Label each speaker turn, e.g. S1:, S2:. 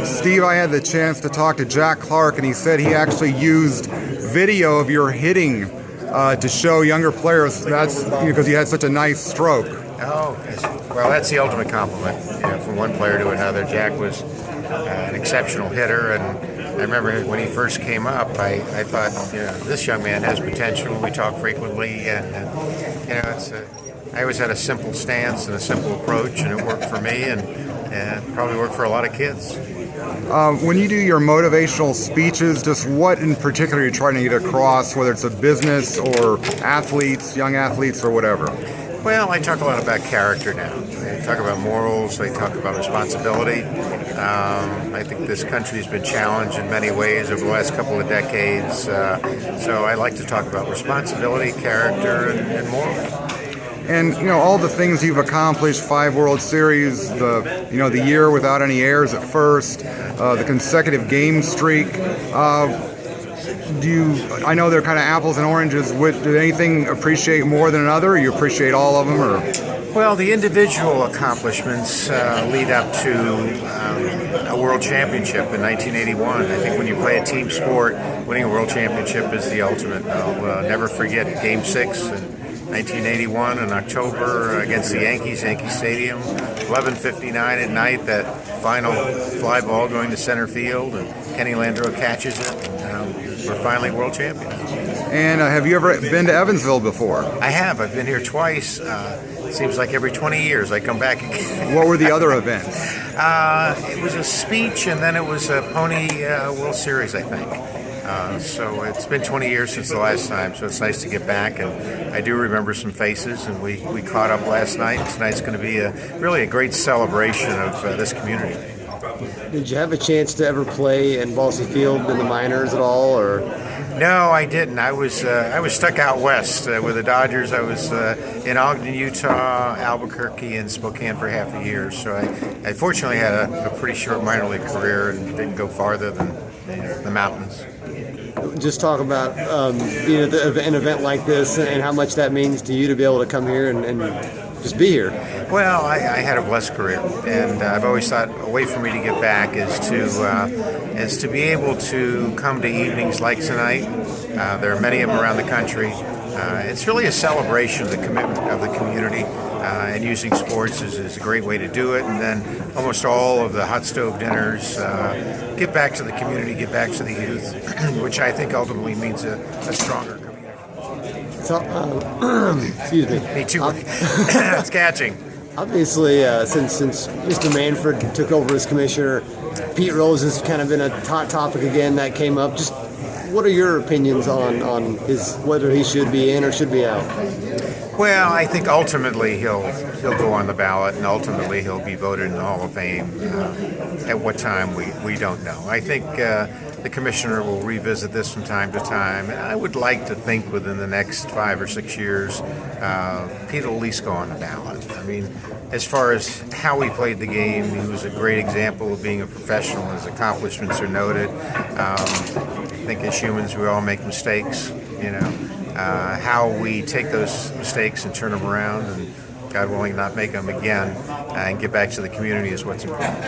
S1: Steve, I had the chance to talk to Jack Clark, and he said he actually used video of your hitting to show younger players. That's because you had such a nice stroke.
S2: Oh, well, that's the ultimate compliment, from one player to another. Jack was an exceptional hitter, and I remember when he first came up, I thought, this young man has potential. We talk frequently, and I always had a simple stance and a simple approach, and it worked for me, and probably worked for a lot of kids.
S1: When you do your motivational speeches, just what in particular are you trying to get across, whether it's a business or athletes, young athletes, or whatever?
S2: Well, I talk a lot about character now. I talk about morals. I talk about responsibility. I think this country has been challenged in many ways over the last couple of decades. So I like to talk about responsibility, character, and morals.
S1: And all the things you've accomplished: 5 World Series, the year without any errors at first, the consecutive game streak. I know they're kind of apples and oranges. Do anything appreciate more than another? Or you appreciate all of them, or?
S2: Well, the individual accomplishments lead up to a world championship in 1981. I think when you play a team sport, winning a world championship is the ultimate. I'll never forget Game 6 in 1981 in October against the Yankees, Yankee Stadium. 11:59 at night, that final fly ball going to center field, and Kenny Landreau catches it. We're finally world champions.
S1: And have you ever been to Evansville before?
S2: I have. I've been here twice. It seems like every 20 years I come back again.
S1: What were the other events?
S2: It was a speech, and then it was a Pony World Series, I think. So it's been 20 years since the last time, so it's nice to get back. And I do remember some faces, and we caught up last night. Tonight's going to be really a great celebration of this community.
S3: Did you have a chance to ever play in Ballsy Field in the minors at all, or?
S2: No, I didn't. I was stuck out west with the Dodgers. I was in Ogden, Utah, Albuquerque, and Spokane for half a year. So I fortunately had a pretty short minor league career and didn't go farther than the mountains.
S3: Just talk about an event like this and how much that means to you to be able to come here and just be here.
S2: Well, I had a blessed career, and I've always thought a way for me to get back is to be able to come to evenings like tonight. There are many of them around the country. It's really a celebration of the commitment of the community, and using sports is a great way to do it. And then almost all of the hot stove dinners, get back to the community, get back to the youth, which I think ultimately means a stronger community.
S3: So, excuse me.
S2: Me too. It's catching.
S3: Obviously, since Mr. Manfred took over as commissioner, Pete Rose has kind of been a hot topic again. That came up. Just what are your opinions on whether he should be in or should be out?
S2: Well, I think ultimately he'll go on the ballot, and ultimately he'll be voted in the Hall of Fame. At what time, we don't know. I think the commissioner will revisit this from time to time, and I would like to think within the next 5 or 6 years, Pete will at least go on the ballot. I mean, as far as how he played the game, he was a great example of being a professional. His accomplishments are noted. I think as humans, we all make mistakes, how we take those mistakes and turn them around and, God willing, not make them again and get back to the community is what's important.